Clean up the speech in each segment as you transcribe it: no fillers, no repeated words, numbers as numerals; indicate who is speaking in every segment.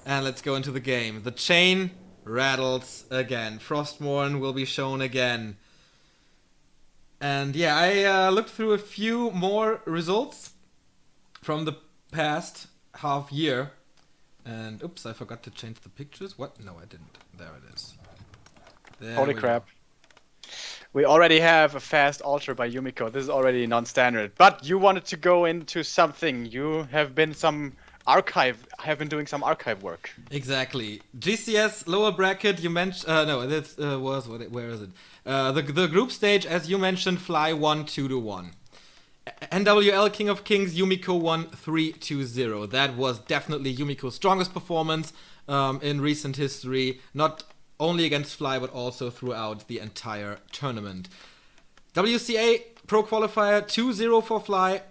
Speaker 1: And let's go into the game. The chain rattles again. Frostmourne will be shown again. And yeah, I looked through a few more results from the past half year. And oops, I forgot to change the pictures. What? No, I didn't. There it is.
Speaker 2: Holy crap. We already have a fast ultra by Yumiko. This is already non-standard. But you wanted to go into something. You have been doing some archive work.
Speaker 1: Exactly. GCS lower bracket. You mentioned. No, this was what? Where is it? The group stage, as you mentioned, Fly1 2-1. NWL King of Kings Yumiko won 3-0. That was definitely Yumiko's strongest performance in recent history. Not only against Fly, but also throughout the entire tournament. WCA Pro Qualifier 2-0 for Fly.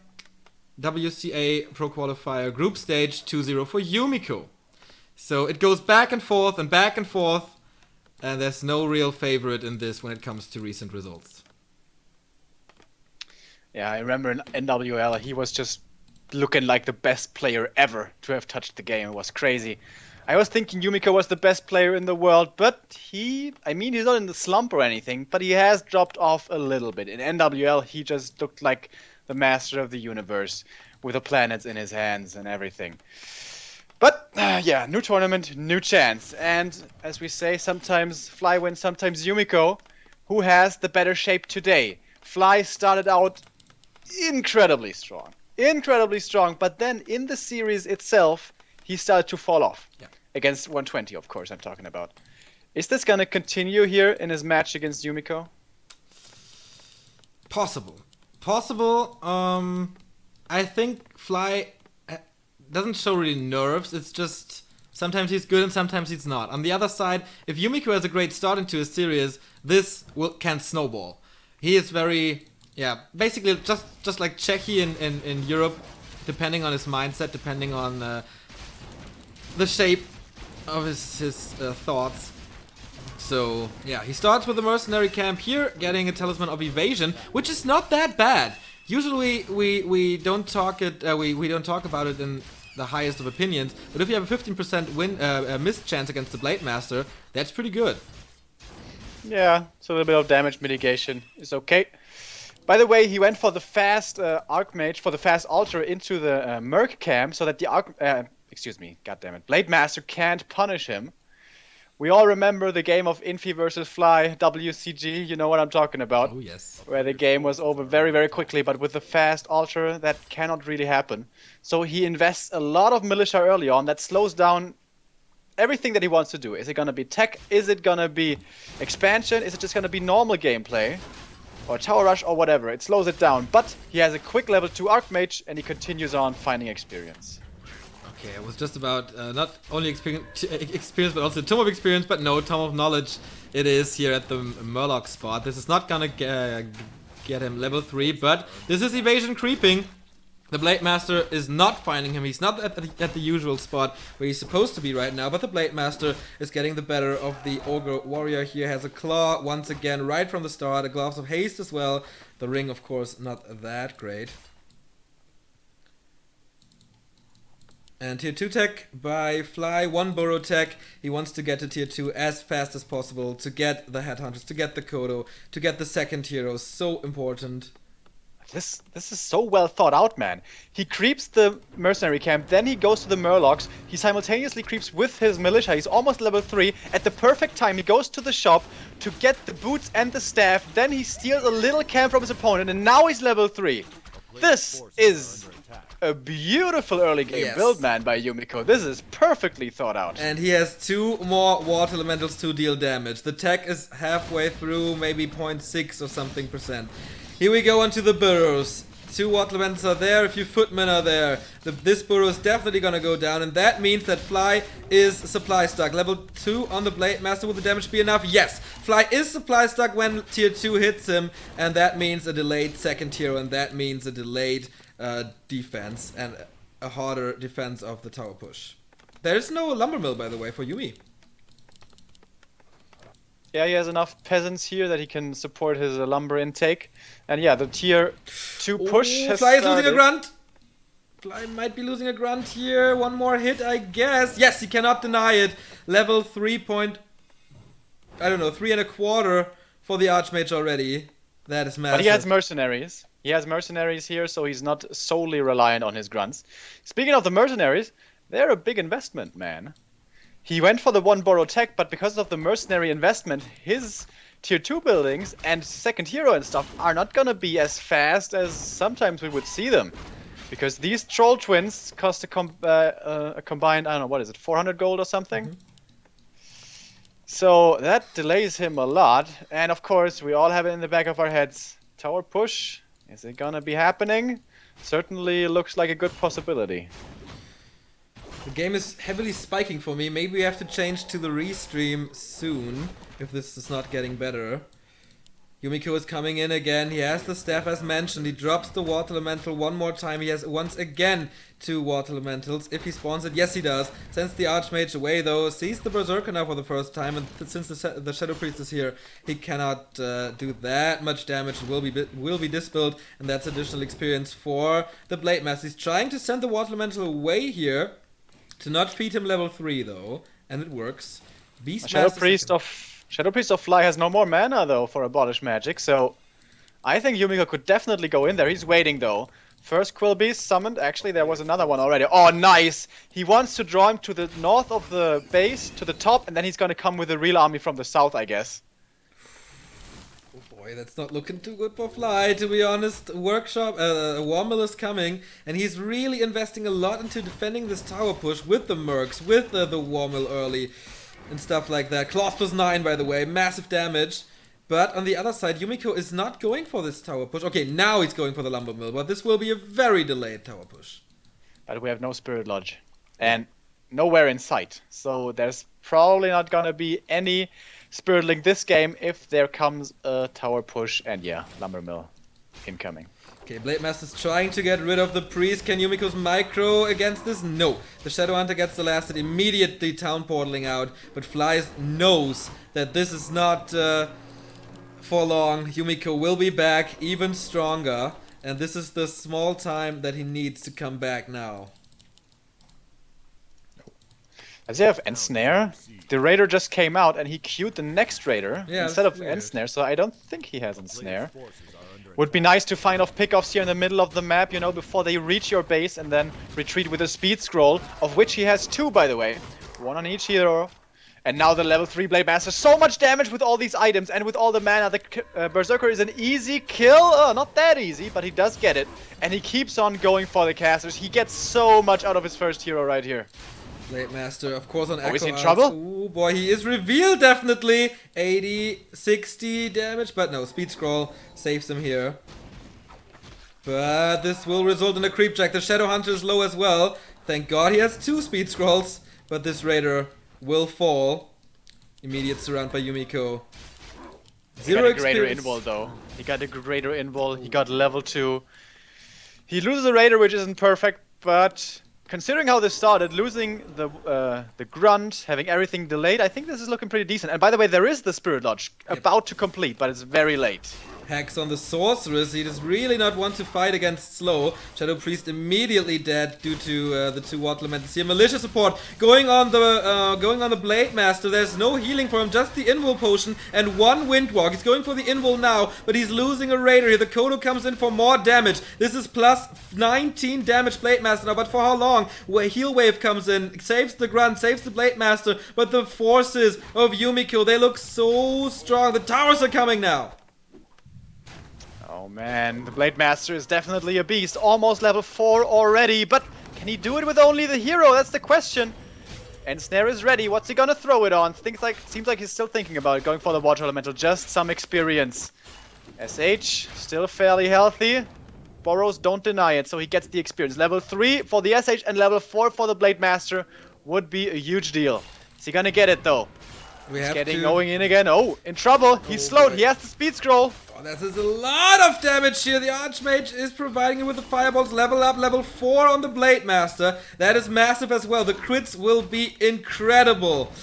Speaker 1: WCA Pro Qualifier Group Stage 2-0 for Yumiko. So it goes back and forth, and there's no real favorite in this when it comes to recent results.
Speaker 2: Yeah, I remember in NWL, he was just looking like the best player ever to have touched the game. It was crazy. I was thinking Yumiko was the best player in the world, but he's not in the slump or anything, but he has dropped off a little bit. In NWL, he just looked like the master of the universe with the planets in his hands and everything. But, yeah, new tournament, new chance. And as we say, sometimes Fly wins, sometimes Yumiko. Who has the better shape today? Fly started out incredibly strong, but then in the series itself, he started to fall off.
Speaker 1: Yeah. Against
Speaker 2: 120, of course, I'm talking about. Is this going to continue here in his match against Yumiko?
Speaker 1: Possible. I think Fly doesn't show really nerves. It's just sometimes he's good and sometimes he's not. On the other side, if Yumiko has a great start into a series, this can snowball. He is very, basically just like Czechy in Europe, depending on his mindset, depending on the shape of his thoughts. So, yeah, he starts with the mercenary camp here, getting a talisman of evasion, which is not that bad. Usually we don't talk about it in the highest of opinions, but if you have a 15% miss chance against the Blade Master, that's pretty good.
Speaker 2: Yeah, so a little bit of damage mitigation is okay. By the way, he went for the fast Archmage, for the fast Altar into the Merc camp, so that the Blade Master can't punish him. We all remember the game of Infi versus Fly, WCG, you know what I'm talking about.
Speaker 1: Oh, yes.
Speaker 2: Where the game was over very, very quickly, but with the fast Altar, that cannot really happen. So he invests a lot of militia early on that slows down everything that he wants to do. Is it going to be tech? Is it going to be expansion? Is it just going to be normal gameplay? Or tower rush or whatever. It slows it down. But he has a quick level 2 Archmage and he continues on finding experience.
Speaker 1: Okay, it was just about not only experience but also Tome of Experience, but no, Tome of Knowledge it is here at the Murloc spot. This is not gonna get him level 3, but this is evasion creeping. The Blade Master is not finding him. He's not at the usual spot where he's supposed to be right now, but the Blade Master is getting the better of the Ogre Warrior here. Has a claw once again right from the start, a Gloves of Haste as well. The ring, of course, not that great. And tier 2 tech by Fly, 1 burrow tech. He wants to get to tier 2 as fast as possible to get the Headhunters, to get the Kodo, to get the second hero. So important.
Speaker 2: This is so well thought out, man. He creeps the mercenary camp, then he goes to the Murlocs. He simultaneously creeps with his militia. He's almost level 3. At the perfect time, he goes to the shop to get the boots and the staff. Then he steals a little camp from his opponent, and now he's level 3. This is a beautiful early game build, man, by Yumiko. This is perfectly thought out.
Speaker 1: And he has 2 more Water Elementals to deal damage. The tech is halfway through, maybe 0.6 or something %. Here we go onto the burrows. 2 Water Elementals are there, a few Footmen are there. This burrow is definitely gonna go down, and that means that Fly is supply stuck. Level 2 on the Blade Master. Will the damage be enough? Yes! Fly is supply stuck when tier 2 hits him, and that means a delayed second hero, and that means a delayed defense and a harder defense of the tower push. There's no lumber mill, by the way, for Yumi.
Speaker 2: Yeah, he has enough peasants here that he can support his lumber intake. And yeah, the tier 2 push has
Speaker 1: Fly is
Speaker 2: started.
Speaker 1: losing a grunt. Fly might be losing a grunt here. One more hit, I guess. Yes, he cannot deny it. Level 3 point... I don't know, 3.25 for the Archmage already. That is massive.
Speaker 2: But he has mercenaries. He has mercenaries here, so he's not solely reliant on his grunts. Speaking of the mercenaries, they're a big investment, man. He went for the 1 borrow tech, but because of the mercenary investment, his tier 2 buildings and second hero and stuff are not gonna be as fast as sometimes we would see them. Because these troll twins cost a combined, I don't know, what is it, 400 gold or something? Mm-hmm. So that delays him a lot. And of course, we all have it in the back of our heads. Tower push, is it gonna be happening? Certainly looks like a good possibility.
Speaker 1: The game is heavily spiking for me. Maybe we have to change to the restream soon, if this is not getting better. Yumiko is coming in again. He has the staff as mentioned. He drops the water elemental one more time. He has once again 2 water elementals. If he spawns it, yes he does. Sends the Archmage away though. Sees the Berserker now for the first time. And since the Shadow Priest is here, he cannot do that much damage. It will be dispelled. And that's additional experience for the Blade Master. He's trying to send the water elemental away here. To not feed him level 3 though. And it works.
Speaker 2: Shadow Priest of Fly has no more mana though for Abolish Magic, so I think Yumiko could definitely go in there. He's waiting though. First Quill Beast summoned. Actually, there was another one already. Oh, nice! He wants to draw him to the north of the base, to the top, and then he's gonna come with a real army from the south, I guess.
Speaker 1: Oh boy, that's not looking too good for Fly, to be honest. War Mill is coming, and he's really investing a lot into defending this tower push with the Mercs, with the War Mill early. And stuff like that. Claws plus 9, by the way. Massive damage. But on the other side, Yumiko is not going for this tower push. Okay, now he's going for the Lumber Mill. But this will be a very delayed tower push.
Speaker 2: But we have no Spirit Lodge. And nowhere in sight. So there's probably not gonna be any Spirit Link this game if there comes a tower push. And yeah, Lumber Mill incoming.
Speaker 1: Okay, Blade Master's trying to get rid of the Priest. Can Yumiko's micro against this? No. The Shadow Hunter gets the last hit, immediately town portaling out. But Fly knows that this is not for long. Yumiko will be back even stronger. And this is the small time that he needs to come back now.
Speaker 2: Does he have Ensnare? The Raider just came out and he queued the next Raider instead of Ensnare, so I don't think he has Ensnare. Would be nice to find off pickoffs here in the middle of the map, you know, before they reach your base and then retreat with a speed scroll, of which he has 2, by the way. 1 on each hero. And now the level 3 Blade Master. So much damage with all these items and with all the mana. The Berserker is an easy kill. Oh, not that easy, but he does get it. And he keeps on going for the casters. He gets so much out of his first hero right here.
Speaker 1: Blade Master, of course, on Echo.
Speaker 2: Is he in trouble?
Speaker 1: Oh boy, he is revealed definitely. 80, 60 damage, but no, Speed Scroll saves him here. But this will result in a creep check. The Shadow Hunter is low as well. Thank God he has 2 Speed Scrolls, but this Raider will fall. Immediate surround by Yumiko.
Speaker 2: Zero experience. Greater invul though. He got a greater invul. He got level 2. He loses a Raider, which isn't perfect, but considering how this started, losing the grunt, having everything delayed, I think this is looking pretty decent. And by the way, there is the Spirit Lodge about to complete, but it's very late.
Speaker 1: Hex on the Sorceress. He does really not want to fight against slow. Shadow Priest immediately dead due to the 2 water elementals here. Militia support going on the Blade Master. There's no healing for him, just the Invul potion and 1 Windwalk. He's going for the Invul now, but he's losing a Raider here. The Kodo comes in for more damage. This is plus 19 damage Blade Master now, but for how long? Heal Wave comes in, saves the Grunt, saves the Blade Master, but the forces of Yumiko, they look so strong. The towers are coming now.
Speaker 2: Oh man, the Blade Master is definitely a beast. Almost level 4 already, but can he do it with only the hero? That's the question. And Snare is ready. What's he gonna throw it on? Seems like he's still thinking about it, going for the Water Elemental. Just some experience. SH, still fairly healthy. Burrows, don't deny it, so he gets the experience. Level 3 for the SH and level 4 for the Blade Master would be a huge deal. Is he gonna get it though? He's going in again. Oh, in trouble. He's slowed. He has the speed scroll.
Speaker 1: Oh, this is a lot of damage here. The Archmage is providing him with the fireballs. Level up, level 4 on the Blade Master. That is massive as well. The crits will be incredible.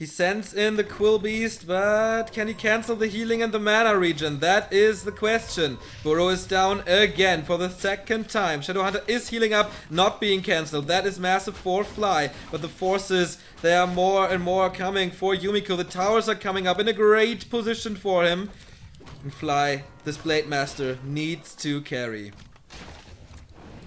Speaker 1: He sends in the Quill Beast, but can he cancel the healing and the mana regen? That is the question. Burrow is down again for the second time. Shadowhunter is healing up, not being cancelled. That is massive for Fly, but the forces, they are more and more coming for Yumiko. The towers are coming up in a great position for him. And Fly, this Blade Master, needs to carry.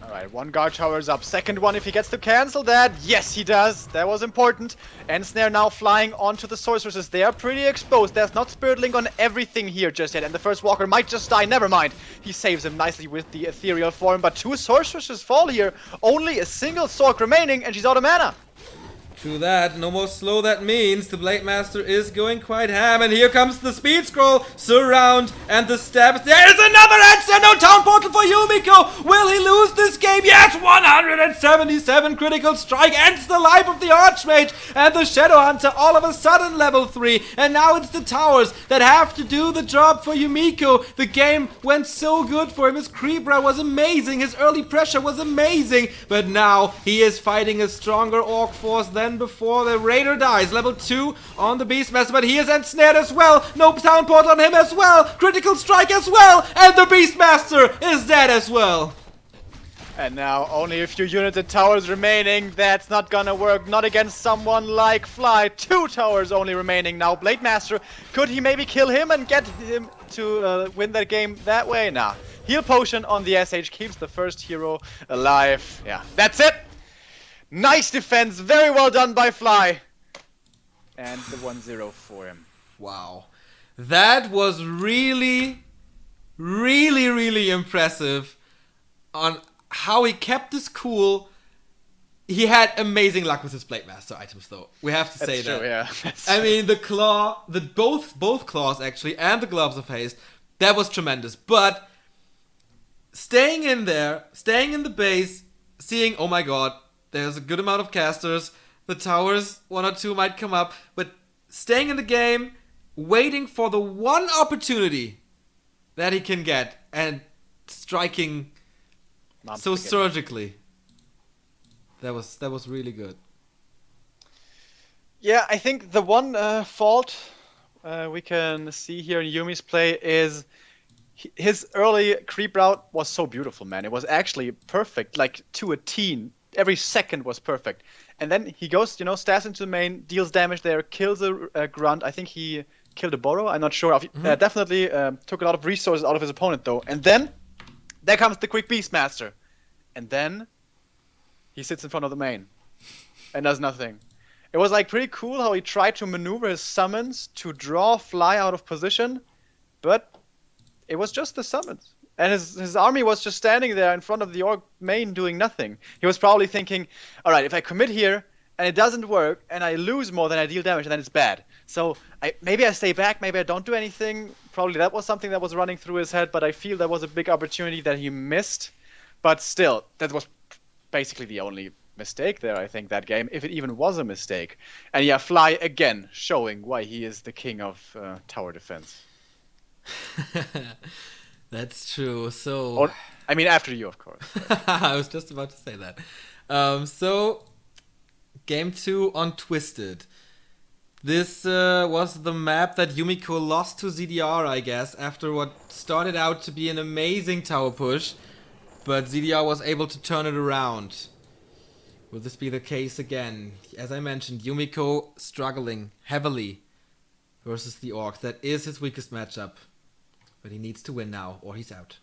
Speaker 2: Alright, one guard tower is up. Second one, if he gets to cancel that. Yes, he does. That was important. Ensnare now flying onto the sorceresses. They are pretty exposed. There's not Spirit Link on everything here just yet. And the first walker might just die. Never mind. He saves him nicely with the ethereal form. But 2 sorceresses fall here. Only a single Sorc remaining, and she's out of mana.
Speaker 1: True that, no more slow, that means the Blade Master is going quite ham, and here comes the speed scroll, surround, and the stabs. There is another answer, no town portal for Yumiko! Will he lose this game? Yes, 177 critical strike ends the life of the Archmage, and the Shadowhunter all of a sudden level 3, and now it's the towers that have to do the job for Yumiko. The game went so good for him, his creep run was amazing, his early pressure was amazing, but now he is fighting a stronger Orc force than before. The Raider dies, level 2 on the Beastmaster, but he is ensnared as well. No town port on him as well. Critical strike as well, and the Beastmaster is dead as well.
Speaker 2: And now only a few units and towers remaining. That's not gonna work. Not against someone like Fly. 2 towers only remaining now. Blade Master, could he maybe kill him and get him to win that game that way? Nah. Heal potion on the SH keeps the first hero alive. Yeah, that's it. Nice defense, very well done by Fly. And the 1-0 for him.
Speaker 1: Wow. That was really impressive on how he kept his cool. He had amazing luck with his Blade Master items, though. We have to say that.
Speaker 2: Yeah.
Speaker 1: I mean, the claw, both claws actually, and the gloves of haste, that was tremendous. But staying in there, staying in the base, seeing, oh my god, there's a good amount of casters. The towers, 1 or 2 might come up. But staying in the game, waiting for the one opportunity that he can get. And striking so surgically. That was really good.
Speaker 2: Yeah, I think the one fault we can see here in Yumi's play is his early creep route was so beautiful, man. It was actually perfect, like to a teen. Every second was perfect. And then he goes, stabs into the main, deals damage there, kills a grunt. I think he killed a Burrow. I'm not sure. Definitely took a lot of resources out of his opponent, though. And then there comes the quick Beastmaster. And then he sits in front of the main and does nothing. It was like pretty cool how he tried to maneuver his summons to draw Fly out of position, but it was just the summons. And his army was just standing there in front of the Orc main doing nothing. He was probably thinking, alright, if I commit here and it doesn't work and I lose more than I deal damage, then it's bad. So maybe I stay back, maybe I don't do anything. Probably that was something that was running through his head, but I feel that was a big opportunity that he missed. But still, that was basically the only mistake there, I think, that game, if it even was a mistake. And yeah, Fly again showing why he is the king of tower defense.
Speaker 1: That's true. So,
Speaker 2: I mean, after you, of course.
Speaker 1: I was just about to say that. So, game 2 on Twisted. This was the map that Yumiko lost to ZDR, I guess, after what started out to be an amazing tower push, but ZDR was able to turn it around. Will this be the case again? As I mentioned, Yumiko struggling heavily versus the Orc. That is his weakest matchup. But he needs to win now, or he's out.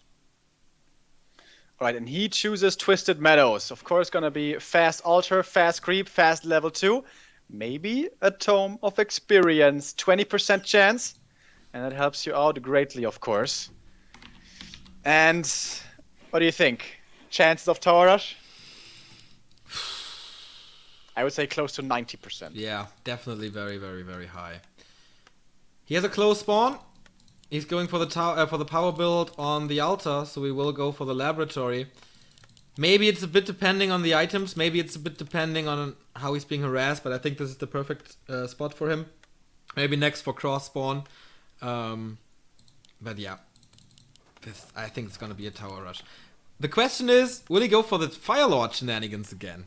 Speaker 2: Alright, and he chooses Twisted Meadows. Of course, gonna be fast altar, fast creep, fast level 2. Maybe a Tome of Experience. 20% chance. And that helps you out greatly, of course. And what do you think? Chances of Tower Rush? I would say close to 90%.
Speaker 1: Yeah, definitely very, very, very high. He has a close spawn. He's going for the power build on the altar, so we will go for the laboratory. Maybe it's a bit depending on the items, maybe it's a bit depending on how he's being harassed, but I think this is the perfect spot for him. Maybe next for cross spawn. But yeah, I think it's gonna be a tower rush. The question is, will he go for the Fire Lord shenanigans again?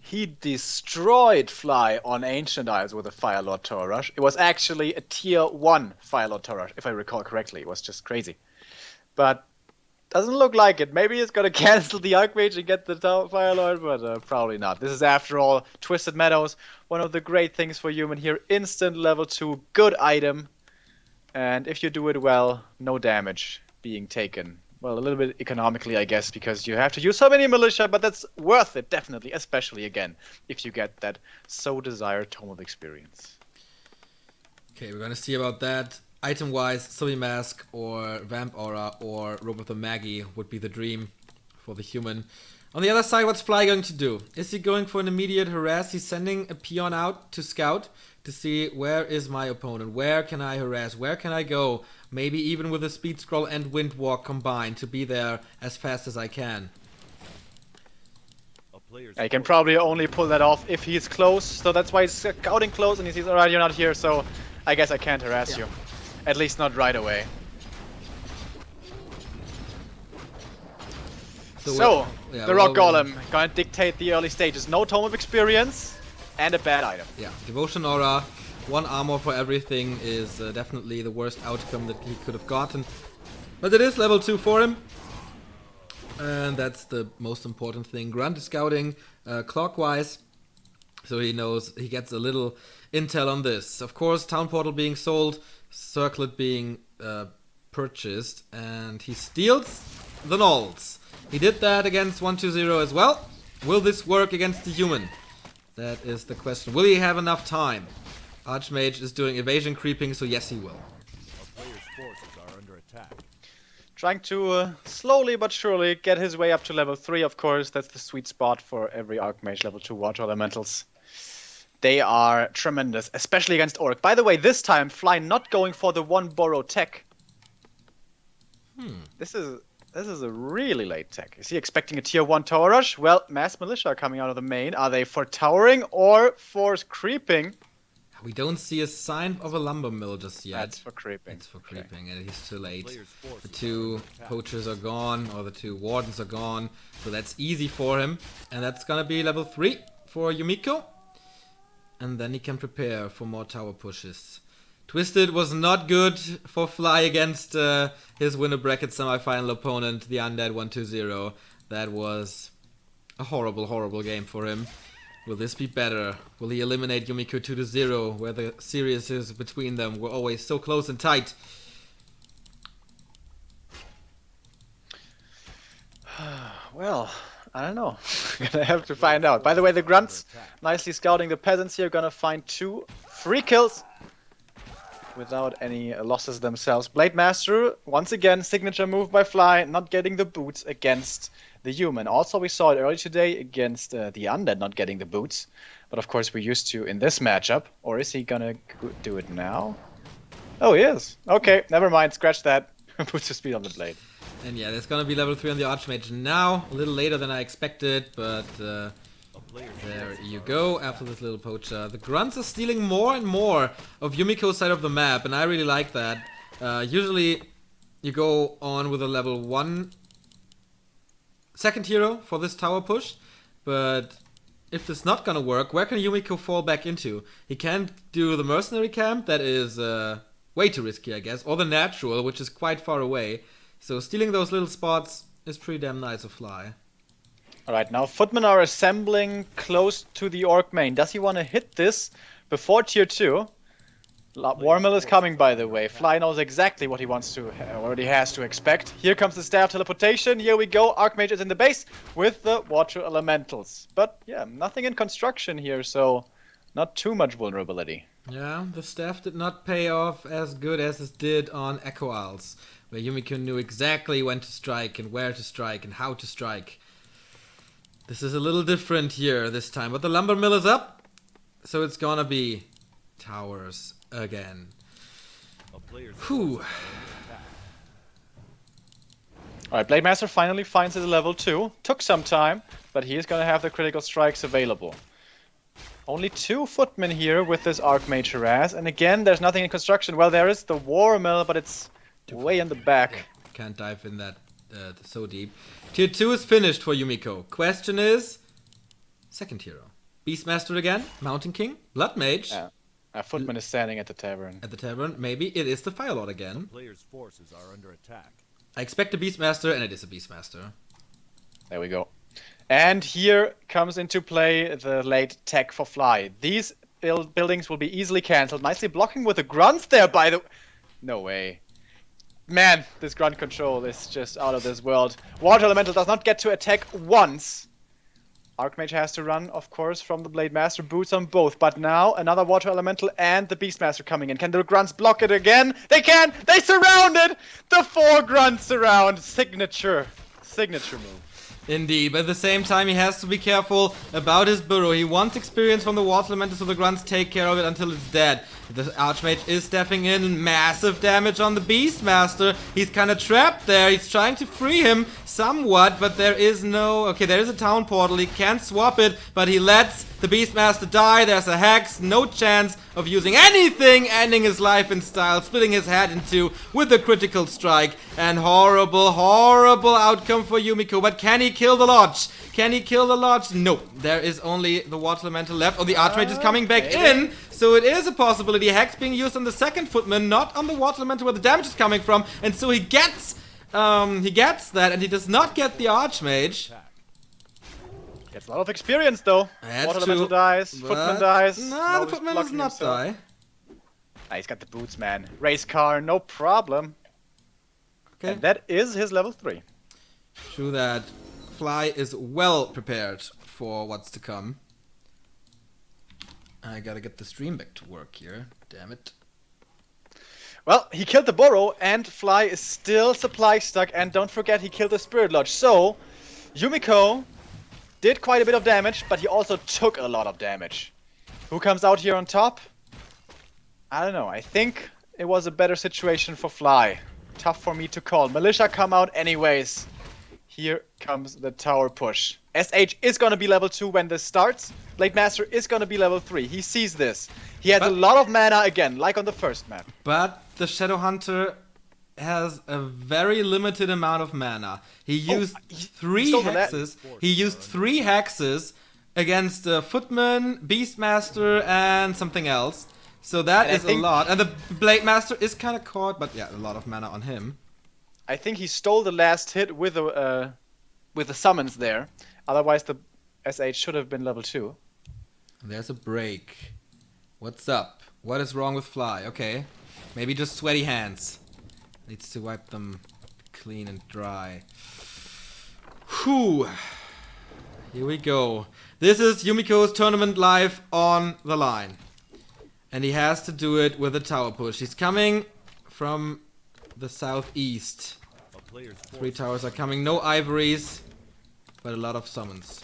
Speaker 2: He destroyed Fly on Ancient Isles with a Fire Lord Tower Rush. It was actually a tier 1 Fire Lord Tower Rush, if I recall correctly. It was just crazy. But doesn't look like it. Maybe he's gonna cancel the Archmage and get the Fire Lord, but probably not. This is, after all, Twisted Meadows. One of the great things for Human here. Instant level 2, good item. And if you do it well, no damage being taken. Well, a little bit economically, I guess, because you have to use so many militia, but that's worth it, definitely, especially, again, if you get that so desired Tome of Experience.
Speaker 1: Okay, we're gonna see about that. Item-wise, Zombie Mask or Vamp Aura or Robe of the Magi would be the dream for the human. On the other side, what's Fly going to do? Is he going for an immediate harass? He's sending a peon out to scout to see where is my opponent, where can I harass, where can I go, maybe even with a speed scroll and wind walk combined to be there as fast as I can.
Speaker 2: I can probably only pull that off if he's close, so that's why he's scouting close and he sees, alright, you're not here, so I guess I can't harass you. At least not right away. So the Rock Golem gonna dictate the early stages. No Tome of Experience and a bad item.
Speaker 1: Yeah, Devotion Aura, 1 armor for everything is definitely the worst outcome that he could have gotten. But it is level 2 for him. And that's the most important thing. Grunt is scouting clockwise, so he knows, he gets a little intel on this. Of course, Town Portal being sold, Circlet being purchased, and he steals the Nulls. He did that against 120 as well. Will this work against the human? That is the question. Will he have enough time? Archmage is doing evasion creeping, so yes, he will.
Speaker 3: Our players' forces are under attack.
Speaker 2: Trying to slowly but surely get his way up to level 3, of course. That's the sweet spot for every Archmage level 2 Water Elementals. They are tremendous, especially against Orc. By the way, this time, Fly not going for the 1 borrow tech. This is a really late tech. Is he expecting a tier 1 tower rush? Well, mass militia are coming out of the main. Are they for towering or for creeping?
Speaker 1: We don't see a sign of a lumber mill just yet.
Speaker 2: That's for creeping.
Speaker 1: It's for creeping, and he's too late. The 2 poachers are gone, or the 2 wardens are gone, so that's easy for him. And that's gonna be level 3 for Yumiko. And then he can prepare for more tower pushes. Twisted was not good for Fly against his winner bracket semi-final opponent, the Undead 120. That was a horrible, horrible game for him. Will this be better? Will he eliminate Yumiko 2-0, where the series is between them were always so close and tight?
Speaker 2: Well, I don't know. Gonna have to find out. By the way, the Grunts nicely scouting the peasants here. Gonna find 2 free kills without any losses themselves. Blade Master, once again, signature move by Fly, not getting the boots against the human. Also, we saw it earlier today against the Undead not getting the boots. But of course, we're used to in this matchup. Or is he gonna do it now? Oh, he is. Okay, never mind. Scratch that. Boots of speed on the blade.
Speaker 1: And yeah, there's gonna be level 3 on the Archmage now. A little later than I expected, but there you go, after this little poacher. The Grunts are stealing more and more of Yumiko's side of the map, and I really like that. Usually, you go on with a level 1 second hero for this tower push, but if this not gonna work, where can Yumiko fall back into? He can't do the mercenary camp, that is way too risky, I guess, or the natural, which is quite far away. So stealing those little spots is pretty damn nice of Fly.
Speaker 2: Alright, now Footmen are assembling close to the Orc main. Does he want to hit this before tier 2? Warmill is coming, by the way. Fly knows exactly what he wants to, already has to expect. Here comes the staff teleportation. Here we go. Archmage is in the base with the water elementals. But yeah, nothing in construction here, so not too much vulnerability.
Speaker 1: Yeah, the staff did not pay off as good as it did on Echo Isles, where Yumiko knew exactly when to strike and where to strike and how to strike. This is a little different here this time, but the lumber mill is up, so it's gonna be towers again. Whew.
Speaker 2: Alright, Blade Master finally finds his level 2. Took some time, but he is gonna have the critical strikes available. Only 2 footmen here with this Archmage harass, and again, there's nothing in construction. Well, there is the War Mill, but it's way in the back.
Speaker 1: Can't dive in that so deep. Tier 2 is finished for Yumiko. Question is, second hero. Beastmaster again. Mountain King. Blood Mage.
Speaker 2: Yeah. A footman is standing at the tavern.
Speaker 1: At the tavern. Maybe it is the Fire Lord again.
Speaker 3: Player's forces are under attack.
Speaker 1: I expect a Beastmaster, and it is a Beastmaster.
Speaker 2: There we go. And here comes into play the late tech for Fly. These buildings will be easily cancelled. Nicely blocking with the grunts there, by the... No way. Man, this grunt control is just out of this world. Water Elemental does not get to attack once. Archmage has to run, of course, from the Blade Master. Boots on both. But now, another Water Elemental and the Beastmaster coming in. Can the grunts block it again? They can! They surround it! The 4 grunts surround. Signature move.
Speaker 1: Indeed, but at the same time he has to be careful about his burrow. He wants experience from the Water Elemental, so the grunts take care of it until it's dead. The Archmage is stepping in, massive damage on the Beastmaster. He's kind of trapped there. He's trying to free him somewhat, but there is no... Okay, there is a town portal. He can't swap it, but he lets the Beastmaster die. There's a hex, no chance of using anything, ending his life in style, splitting his head in two with a critical strike. And horrible, horrible outcome for Yumiko. But can he kill the Lodge? Can he kill the Lodge? No. There is only the Water Elemental left. Oh, the Archmage is coming back in. So it is a possibility. Hex being used on the second footman, not on the Water Elemental where the damage is coming from. And so he gets that, and he does not get the Archmage.
Speaker 2: Gets a lot of experience though.
Speaker 1: That's
Speaker 2: Water
Speaker 1: true,
Speaker 2: Elemental dies, Footman dies.
Speaker 1: Nah, the Footman does not die.
Speaker 2: Ah, he's got the boots, man. Race car, no problem.
Speaker 1: Okay.
Speaker 2: And that is his level 3.
Speaker 1: True that. Fly is well prepared for what's to come. I gotta get the stream back to work here. Damn it.
Speaker 2: Well, he killed the Burrow, and Fly is still supply stuck, and don't forget he killed the Spirit Lodge. So, Yumiko did quite a bit of damage, but he also took a lot of damage. Who comes out here on top? I don't know. I think it was a better situation for Fly. Tough for me to call. Militia come out anyways. Here comes the tower push. SH is going to be level 2 when this starts. Blade Master is going to be level 3. He sees this. He has a lot of mana again, like on the first map.
Speaker 1: But the Shadow Hunter has a very limited amount of mana. He used 3 hexes. He used 3 hexes against Footman, Beastmaster, and something else. So that is a lot. And the Blade Master is kind of caught, but yeah, a lot of mana on him.
Speaker 2: I think he stole the last hit with the summons there. Otherwise, the SH should have been level 2.
Speaker 1: There's a break. What's up? What is wrong with Fly? Okay. Maybe just sweaty hands. Needs to wipe them clean and dry. Whew. Here we go. This is Yumiko's tournament life on the line. And he has to do it with a tower push. He's coming from the southeast. 3 towers are coming. No ivories, but a lot of summons.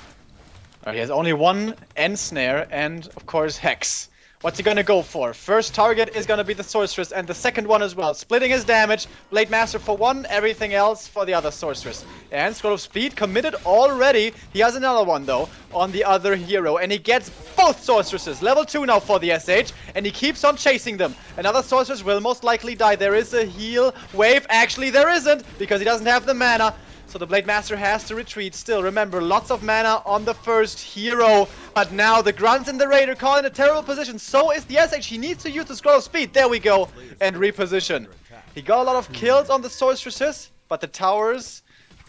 Speaker 2: He has only 1 end snare and, of course, hex. What's he gonna go for? First target is gonna be the Sorceress, and the second one as well. Splitting his damage. Blade Master for 1, everything else for the other Sorceress. And Scroll of Speed committed already. He has another one, though, on the other hero. And he gets both Sorceresses. Level 2 now for the SH, and he keeps on chasing them. Another Sorceress will most likely die. There is a heal wave. Actually, there isn't, because he doesn't have the mana. So the Blade Master has to retreat. Still, remember, lots of mana on the first hero. But now the Grunts and the Raider caught in a terrible position. So is the SH. He needs to use the Scroll of Speed. There we go. And reposition. He got a lot of kills on the Sorceresses, but the towers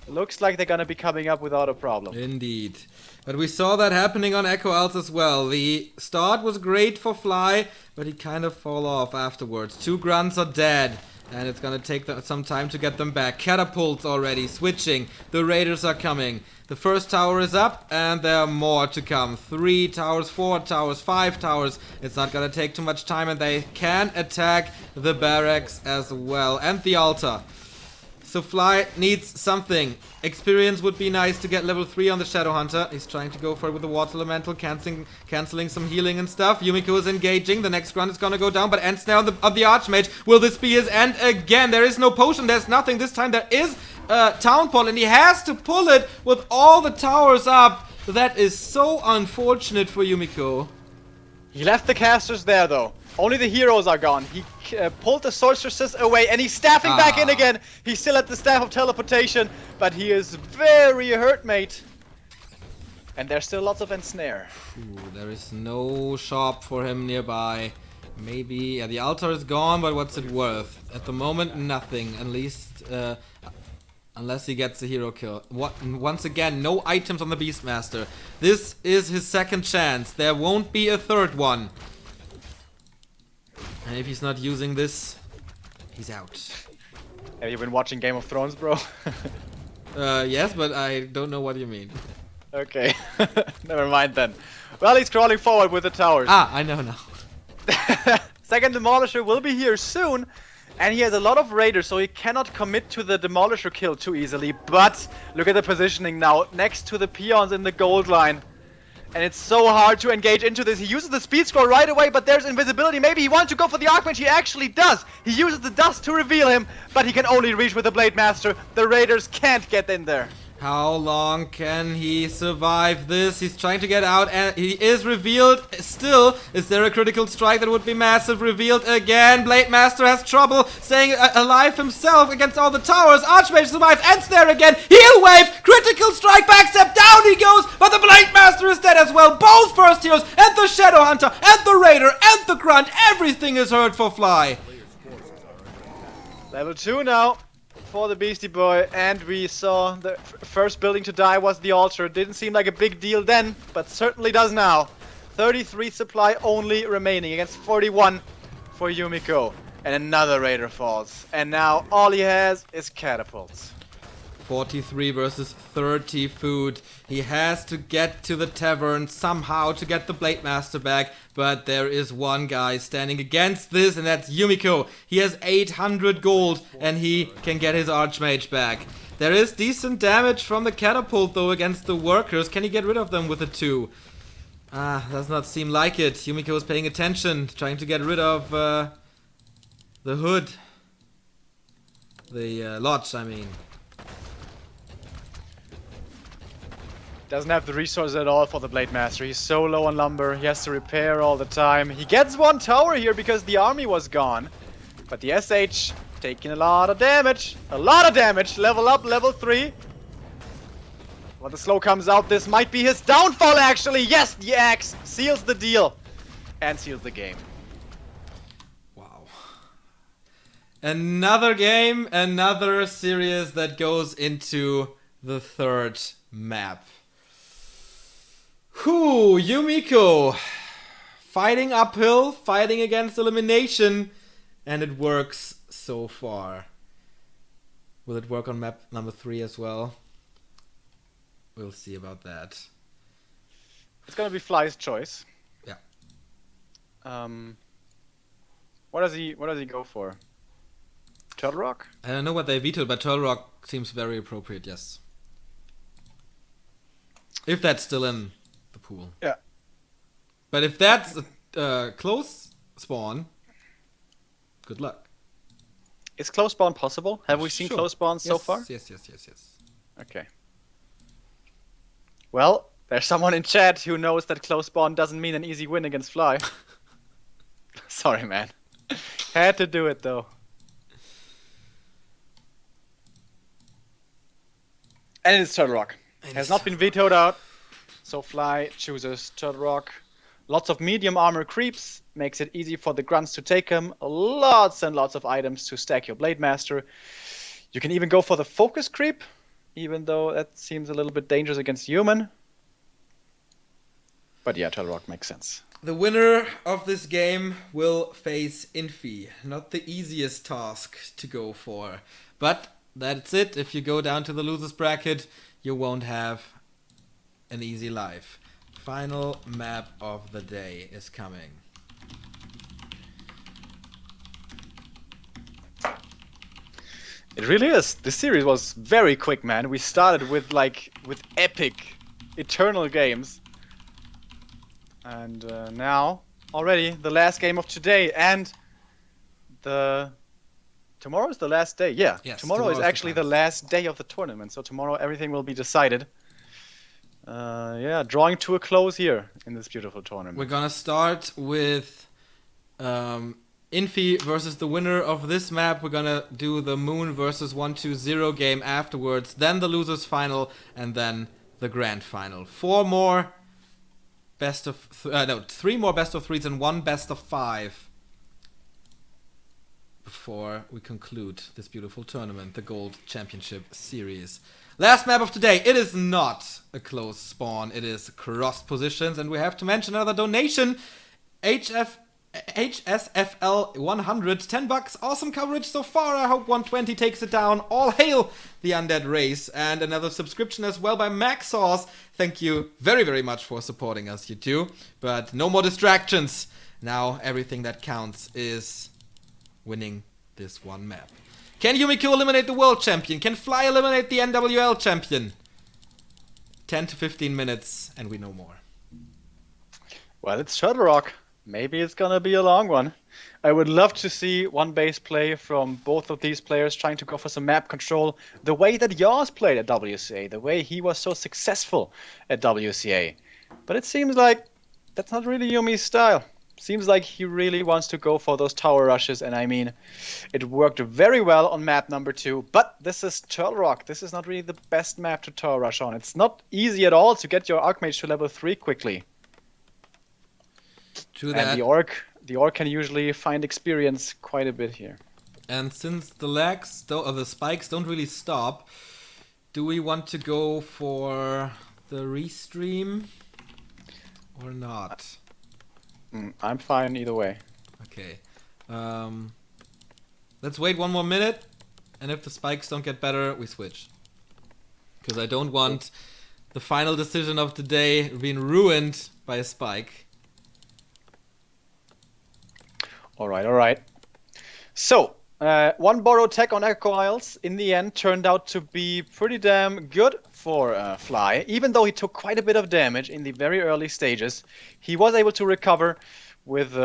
Speaker 2: looks like they're gonna be coming up without a problem.
Speaker 1: Indeed. But we saw that happening on Echo Alts as well. The start was great for Fly, but he kind of fall off afterwards. 2 Grunts are dead. And it's gonna take some time to get them back. Catapults already, switching. The Raiders are coming. The first tower is up, and there are more to come. 3 towers, 4 towers, 5 towers. It's not gonna take too much time, and they can attack the barracks as well. And the altar. So Fly needs something. Experience would be nice to get level 3 on the Shadow Hunter. He's trying to go for it with the Water Elemental, cancelling some healing and stuff. Yumiko is engaging. The next grunt is gonna go down, but ends now on the Archmage. Will this be his end again? There is no potion. There's nothing. This time there is a Town Portal, and he has to pull it with all the towers up. That is so unfortunate for Yumiko.
Speaker 2: He left the casters there, though. Only the heroes are gone. He pulled the Sorceresses away, and he's staffing back in again. He's still at the Staff of Teleportation, but he is very hurt, mate. And there's still lots of ensnare.
Speaker 1: Ooh, there is no shop for him nearby. Maybe, yeah, the altar is gone, but what's it worth? At the moment, nothing. At least, unless he gets a hero kill. Once again, no items on the Beastmaster. This is his second chance. There won't be a third one. And if he's not using this, he's out.
Speaker 2: Have you been watching Game of Thrones, bro?
Speaker 1: Yes, but I don't know what you mean.
Speaker 2: Okay, never mind then. Well, he's crawling forward with the towers.
Speaker 1: Ah, I know now.
Speaker 2: Second Demolisher will be here soon, and he has a lot of raiders, so he cannot commit to the Demolisher kill too easily. But look at the positioning now, next to the peons in the gold line. And it's so hard to engage into this. He uses the speed scroll right away, but there's invisibility. Maybe he wants to go for the Archmage. He actually does. He uses the dust to reveal him, but he can only reach with the Blade Master. The raiders can't get in there.
Speaker 1: How long can he survive this? He's trying to get out and he is revealed still. Is there a critical strike that would be massive? Revealed again. Blade Master has trouble staying alive himself against all the towers. Archmage survives. Ends there again. Heal wave. Critical strike. Backstep. Down he goes. But the Blade Master is dead as well. Both first heroes and the Shadow Hunter and the Raider and the Grunt. Everything is hurt for Fly.
Speaker 2: Level 2 now for the Beastie Boy, and we saw the first building to die was the altar. Didn't seem like a big deal then, but certainly does now. 33 supply only remaining against 41 for Yumiko. And another Raider falls. And now all he has is catapults.
Speaker 1: 43 versus 30 food. He has to get to the tavern somehow to get the Blade Master back, but there is one guy standing against this, and that's Yumiko. He has 800 gold, and he can get his Archmage back. There is decent damage from the catapult, though, against the workers. Can he get rid of them with a 2? Does not seem like it. Yumiko is paying attention, trying to get rid of the hood. The lodge, I mean.
Speaker 2: Doesn't have the resources at all for the Blade Master. He's so low on lumber. He has to repair all the time. He gets one tower here because the army was gone. But the SH taking a lot of damage. A lot of damage. Level up, level 3. When the slow comes out, this might be his downfall actually. Yes, the axe seals the deal. And seals the game.
Speaker 1: Wow. Another game, another series that goes into the third map. Whew, Yumiko. Fighting uphill, fighting against elimination, and it works so far. Will it work on map number 3 as well? We'll see about that.
Speaker 2: It's gonna be Fly's choice.
Speaker 1: Yeah.
Speaker 2: What does he go for? Turtle Rock?
Speaker 1: I don't know what they vetoed, but Turtle Rock seems very appropriate, yes. If that's still in the pool.
Speaker 2: Yeah.
Speaker 1: But if that's a close spawn, good luck.
Speaker 2: Is close spawn possible? Have we seen
Speaker 1: Sure.
Speaker 2: close spawns so far?
Speaker 1: Yes.
Speaker 2: Okay. Well, there's someone in chat who knows that close spawn doesn't mean an easy win against Fly. Sorry, man. Had to do it, though. And it's Turtle Rock. Has not been vetoed out. So Fly chooses Turtle Rock. Lots of medium armor creeps. Makes it easy for the grunts to take him. Lots and lots of items to stack your Blade Master. You can even go for the focus creep, even though that seems a little bit dangerous against human. But yeah, Turtle Rock makes sense.
Speaker 1: The winner of this game will face Infi. Not the easiest task to go for. But that's it. If you go down to the losers bracket, you won't have an easy life. Final map of the day is coming.
Speaker 2: It really is. This series was very quick, man. We started with epic, eternal games. And now, already, the last game of today. And tomorrow is the last day. Yeah,
Speaker 1: yes,
Speaker 2: tomorrow is
Speaker 1: the
Speaker 2: actually the
Speaker 1: finals.
Speaker 2: last day of the tournament. So tomorrow everything will be decided. Yeah, drawing to a close here in this beautiful tournament.
Speaker 1: We're gonna start with Infi versus the winner of this map. We're gonna do the Moon versus 1-2-0 game afterwards, then the losers final, and then the grand final. 3 more best of 3s and 1 best of 5 before we conclude this beautiful tournament, the Gold Championship Series. Last map of today. It is not a close spawn. It is crossed positions, and we have to mention another donation. HSFL 100, $10. Awesome coverage so far. I hope 120 takes it down. All hail the Undead Race. And another subscription as well by Maxsauce. Thank you very, very much for supporting us, you two. But no more distractions. Now everything that counts is winning this one map. Can Yumiko eliminate the world champion? Can Fly eliminate the NWL champion? 10 to 15 minutes and we know more.
Speaker 2: Well, it's Shuttle Rock. Maybe it's gonna be a long one. I would love to see one base play from both of these players trying to go for some map control the way that Yars played at WCA, the way he was so successful at WCA. But it seems like that's not really Yumi's style. Seems like he really wants to go for those tower rushes, and I mean, it worked very well on map number 2, but this is Turtle Rock. This is not really the best map to tower rush on. It's not easy at all to get your Archmage to level 3 quickly.
Speaker 1: True that.
Speaker 2: And the orc can usually find experience quite a bit here.
Speaker 1: And since the lags, or the spikes don't really stop, do we want to go for the restream or not?
Speaker 2: I'm fine either way.
Speaker 1: Okay. Let's wait 1 more minute, and if the spikes don't get better, we switch. Because I don't want the final decision of the day being ruined by a spike.
Speaker 2: Alright. So, one borrow tech on Echo Isles in the end turned out to be pretty damn good for Fly. Even though he took quite a bit of damage in the very early stages, he was able to recover with,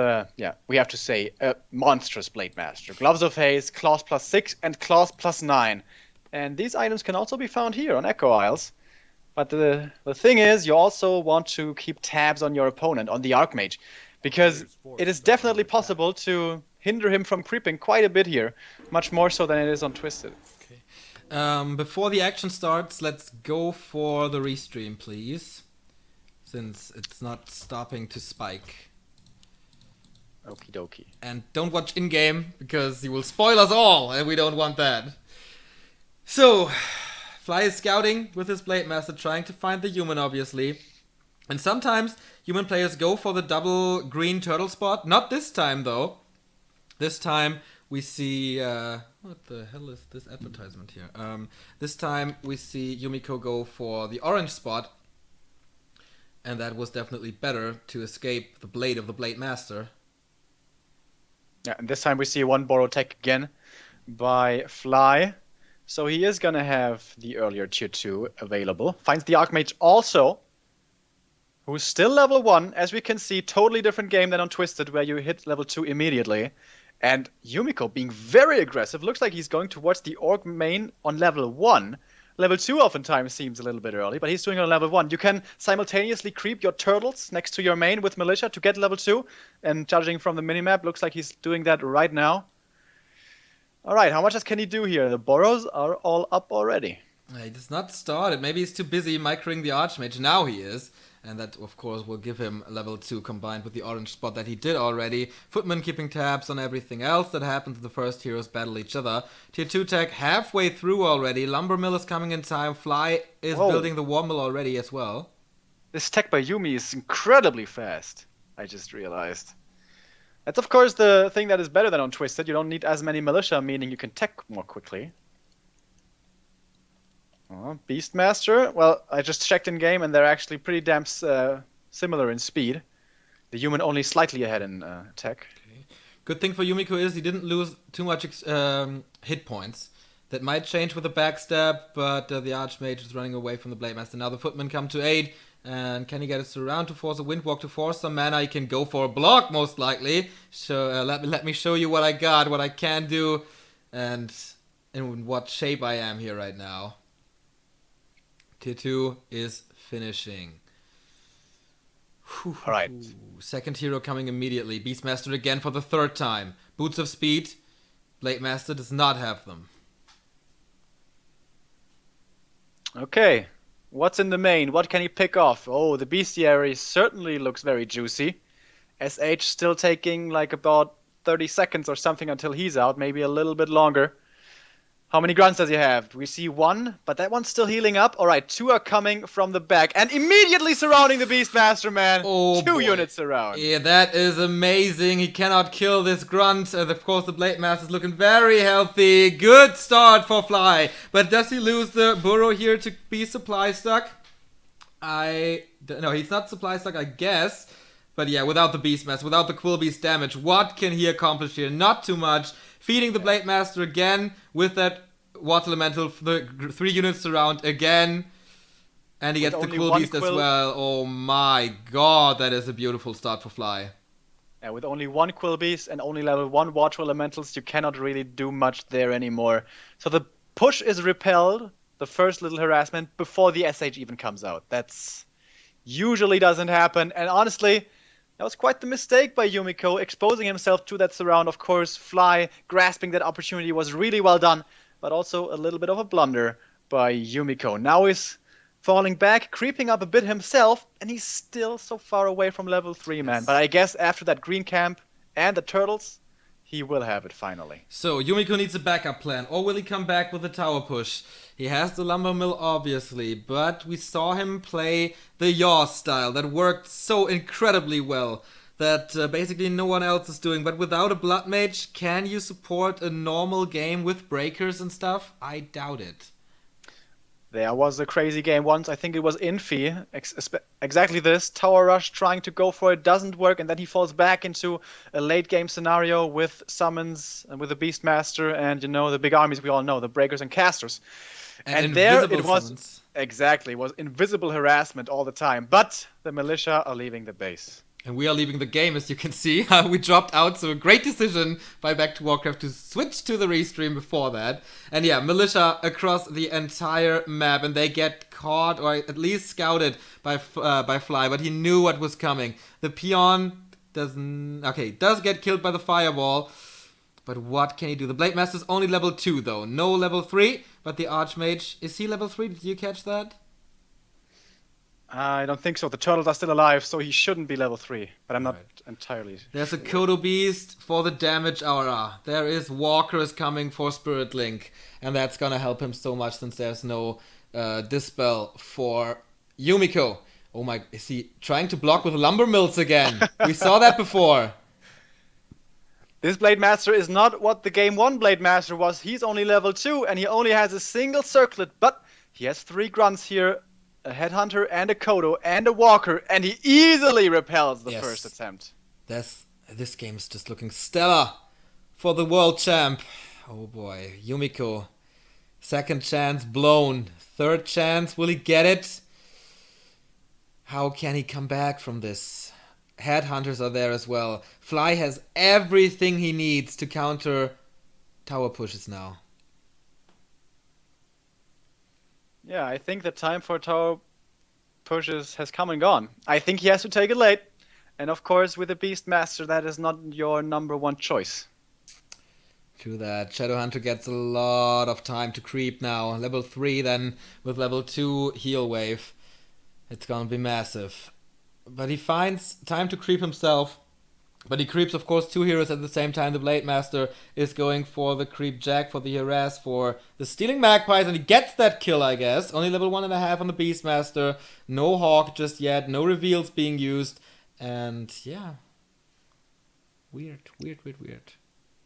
Speaker 2: we have to say, a monstrous Blade Master. Gloves of Haste, Claws +6 and Claws +9. And these items can also be found here on Echo Isles. But the thing is, you also want to keep tabs on your opponent, on the Archmage. Because it is definitely possible to hinder him from creeping quite a bit here. Much more so than it is on Twisted.
Speaker 1: Okay. Before the action starts, let's go for the restream, please. Since it's not stopping to spike.
Speaker 2: Okie dokie.
Speaker 1: And don't watch in-game, because you will spoil us all, and we don't want that. So, Fly is scouting with his Blade Master, trying to find the human, obviously. And sometimes human players go for the double green turtle spot. Not this time, though. This time we see... what the hell is this advertisement here? This time we see Yumiko go for the orange spot. And that was definitely better to escape the blade of the Blade Master.
Speaker 2: Yeah, and this time we see one borrow tech again by Fly. So he is going to have the earlier tier 2 available. Finds the Archmage also, who's still level 1. As we can see, totally different game than on Twisted, where you hit level 2 immediately. And Yumiko being very aggressive. Looks like he's going towards the Orc main on level 1. Level 2 oftentimes seems a little bit early, but he's doing it on level 1. You can simultaneously creep your turtles next to your main with Militia to get level 2. And judging from the minimap, looks like he's doing that right now. Alright, how much can he do here? The borrows are all up already.
Speaker 1: He does not start it. Maybe he's too busy microing the Archmage. Now he is. And that, of course, will give him level 2 combined with the orange spot that he did already. Footman keeping tabs on everything else that happens. The first heroes battle each other. Tier 2 tech halfway through already. Lumbermill is coming in time. Fly is building the War Mill already as well.
Speaker 2: This tech by Yumi is incredibly fast. I just realized. That's, of course, the thing that is better than on Twisted. You don't need as many militia, meaning you can tech more quickly. Beastmaster, well, I just checked in game and they're actually pretty damn similar in speed. The human only slightly ahead in attack.
Speaker 1: Okay. Good thing for Yumiko is he didn't lose too much hit points. That might change with the backstab, but the Archmage is running away from the Blade Master. Now the Footmen come to aid, and can he get his surround to force a Windwalk to force some mana? He can go for a block, most likely. So let me show you what I got, what I can do, and in what shape I am here right now. Tier 2 is finishing.
Speaker 2: Alright.
Speaker 1: Second hero coming immediately. Beastmaster again for the 3rd time. Boots of Speed. Blade Master does not have them.
Speaker 2: Okay. What's in the main? What can he pick off? Oh, the bestiary certainly looks very juicy. SH still taking like about 30 seconds or something until he's out, maybe a little bit longer. How many grunts does he have? We see one, but that one's still healing up. All right, two are coming from the back and immediately surrounding the Beastmaster, man.
Speaker 1: Oh,
Speaker 2: Two
Speaker 1: boy.
Speaker 2: units around.
Speaker 1: Yeah, that is amazing. He cannot kill this grunt. Of course, the Blade Master is looking very healthy. Good start for Fly. But does he lose the burrow here to be supply stuck? No, he's not supply stuck, I guess. But yeah, without the Beastmaster, without the Quill Beast damage, what can he accomplish here? Not too much. Feeding the Blade Master again with that Water Elemental, the 3 units surround again. And he gets the Quill Beast as well. Oh my god, that is a beautiful start for Fly.
Speaker 2: Yeah, with only one Quill Beast and only level 1 Water Elementals, you cannot really do much there anymore. So the push is repelled, the first little harassment, before the SH even comes out. That's usually doesn't happen. And honestly, that was quite the mistake by Yumiko, exposing himself to that surround. Of course, Fly grasping that opportunity was really well done, but also a little bit of a blunder by Yumiko. Now he's falling back, creeping up a bit himself, and he's still so far away from level 3, man. But I guess after that green camp and the turtles, he will have it finally.
Speaker 1: So, Yumiko needs a backup plan, or will he come back with a tower push? He has the lumber mill, obviously, but we saw him play the yaw style that worked so incredibly well that basically no one else is doing. But without a blood mage, can you support a normal game with breakers and stuff? I doubt it.
Speaker 2: There was a crazy game once, I think it was Infi, exactly this, Tower Rush trying to go for it, doesn't work, and then he falls back into a late game scenario with summons, and with the Beastmaster, and you know, the big armies we all know, the Breakers and Casters. And there it was,
Speaker 1: summons.
Speaker 2: Exactly, was invisible harassment all the time, but the militia are leaving the base.
Speaker 1: And we are leaving the game, as you can see. We dropped out, so a great decision by Back to Warcraft to switch to the restream before that. And yeah, militia across the entire map, and they get caught, or at least scouted by Fly, but he knew what was coming. The peon does get killed by the fireball, but what can he do? The Blade Master's only level 2, though. No level 3, but the Archmage, is he level 3? Did you catch that?
Speaker 2: I don't think so. The turtles are still alive, so he shouldn't be level 3. But I'm not entirely
Speaker 1: There's a Kodo Beast for the damage aura. There is Walkers coming for Spirit Link. And that's gonna help him so much since there's no Dispel for Yumiko. Oh my, is he trying to block with Lumber Mills again? We saw that before.
Speaker 2: This Blade Master is not what the Game 1 Blade Master was. He's only level 2, and he only has a single circlet. But he has 3 grunts here. A Headhunter and a Kodo and a Walker, and he easily repels the first attempt.
Speaker 1: This game is just looking stellar for the world champ. Oh boy, Yumiko. Second chance blown. Third chance, will he get it? How can he come back from this? Headhunters are there as well. Fly has everything he needs to counter tower pushes now.
Speaker 2: Yeah, I think the time for tower pushes has come and gone. I think he has to take it late. And of course, with the Beastmaster, that is not your number 1 choice.
Speaker 1: True that. Shadowhunter gets a lot of time to creep now. Level 3 then with level 2 heal wave. It's gonna be massive. But he finds time to creep himself. But he creeps, of course, 2 heroes at the same time. The Blade Master is going for the Creep Jack, for the Harass, for the Stealing Magpies, and he gets that kill, I guess. Only level 1.5 on the Beastmaster. No Hawk just yet. No reveals being used. And, yeah. Weird.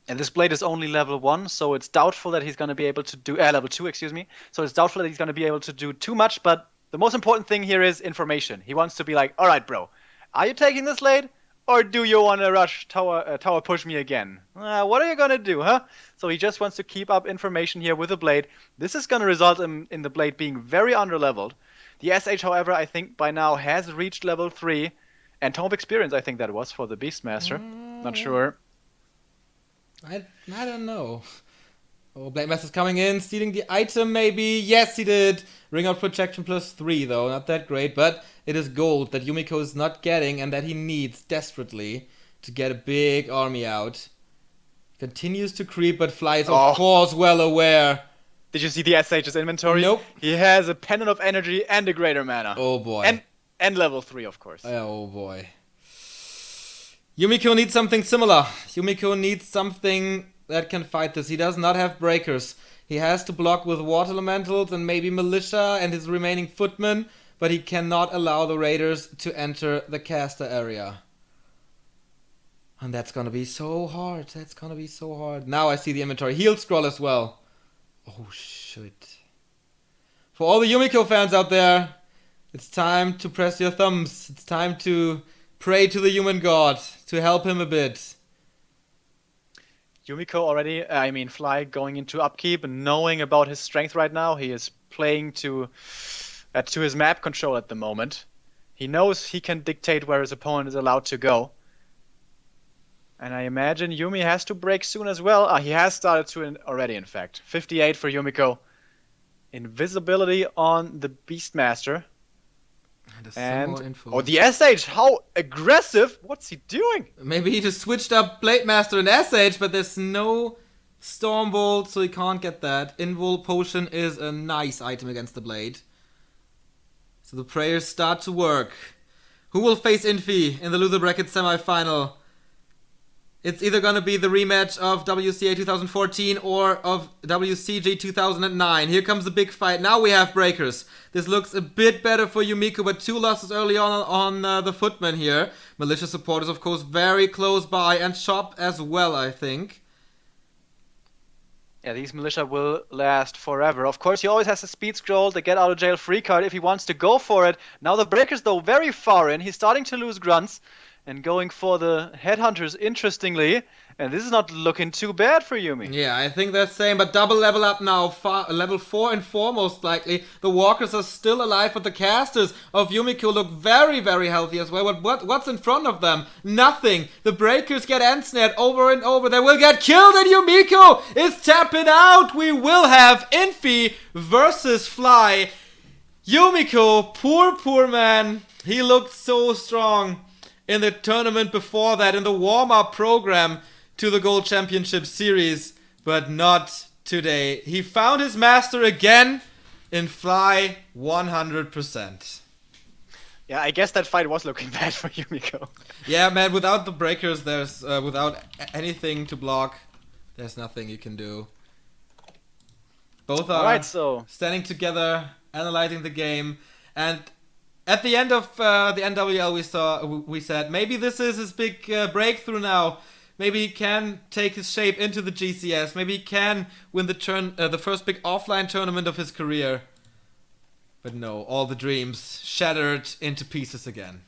Speaker 2: And this blade is only level 1, so it's doubtful that he's going to be able to do... level 2, excuse me. So it's doubtful that he's going to be able to do too much, but the most important thing here is information. He wants to be like, alright, bro, are you taking this blade? Or do you want to rush tower push me again? What are you going to do, huh? So he just wants to keep up information here with the blade. This is going to result in the blade being very underleveled. The SH, however, I think by now has reached level 3. And Tome of Experience, I think that was for the Beastmaster. Not sure.
Speaker 1: I don't know. Oh, Blade Master's coming in, stealing the item maybe. Yes, he did. Ring of Protection +3 though, not that great. But it is gold that Yumiko is not getting and that he needs desperately to get a big army out. Continues to creep, but Fly is of course well aware
Speaker 2: Did you see the SH's inventory?
Speaker 1: Nope.
Speaker 2: He has a Pendant of Energy and a Greater Mana.
Speaker 1: Oh boy.
Speaker 2: And level 3, of course.
Speaker 1: Oh boy. Yumiko needs something similar. Yumiko needs something that can fight this. He does not have breakers. He has to block with Water Elementals and maybe Militia and his remaining Footmen, but he cannot allow the Raiders to enter the caster area. And that's gonna be so hard. That's gonna be so hard. Now I see the inventory. Heal Scroll as well. Oh shit. For all the Yumiko fans out there, it's time to press your thumbs. It's time to pray to the human god to help him a bit.
Speaker 2: Yumiko already, Fly going into upkeep and knowing about his strength right now. He is playing to his map control at the moment. He knows he can dictate where his opponent is allowed to go. And I imagine Yumi has to break soon as well. He has started to already, in fact. 58 for Yumiko. Invisibility on the Beastmaster.
Speaker 1: Info.
Speaker 2: Oh, the SH, how aggressive! What's he doing?
Speaker 1: Maybe he just switched up Blademaster and SH, but there's no Stormbolt, so he can't get that. Invul Potion is a nice item against the Blade. So the prayers start to work. Who will face Infi in the loser bracket semi-final? It's either gonna be the rematch of WCA 2014 or of WCG 2009. Here comes the big fight. Now we have breakers. This looks a bit better for Yumiko, but 2 losses early on the Footman here. Militia support is of course very close by, and Chop as well, I think.
Speaker 2: Yeah, these Militia will last forever. Of course, he always has a speed scroll, the get out of jail free card if he wants to go for it. Now the breakers though very far in. He's starting to lose grunts. And going for the Headhunters, interestingly. And this is not looking too bad for Yumi.
Speaker 1: Yeah, I think that's same, but double level up now. Level 4 and 4 most likely. The Walkers are still alive, but the casters of Yumiko look very, very healthy as well. But what's in front of them? Nothing. The Breakers get ensnared over and over. They will get killed, and Yumiko is tapping out. We will have Infi versus Fly. Yumiko, poor man. He looked so strong in the tournament before that, in the warm-up program to the Gold Championship Series, but not today. He found his master again in Fly 100%.
Speaker 2: Yeah, I guess that fight was looking bad for Yumiko.
Speaker 1: Yeah, man, without the breakers, there's without anything to block, there's nothing you can do. Both are standing together, analyzing the game, and at the end of the NWL, we said maybe this is his big breakthrough now. Maybe he can take his shape into the GCS. Maybe he can win the first big offline tournament of his career. But no, all the dreams shattered into pieces again.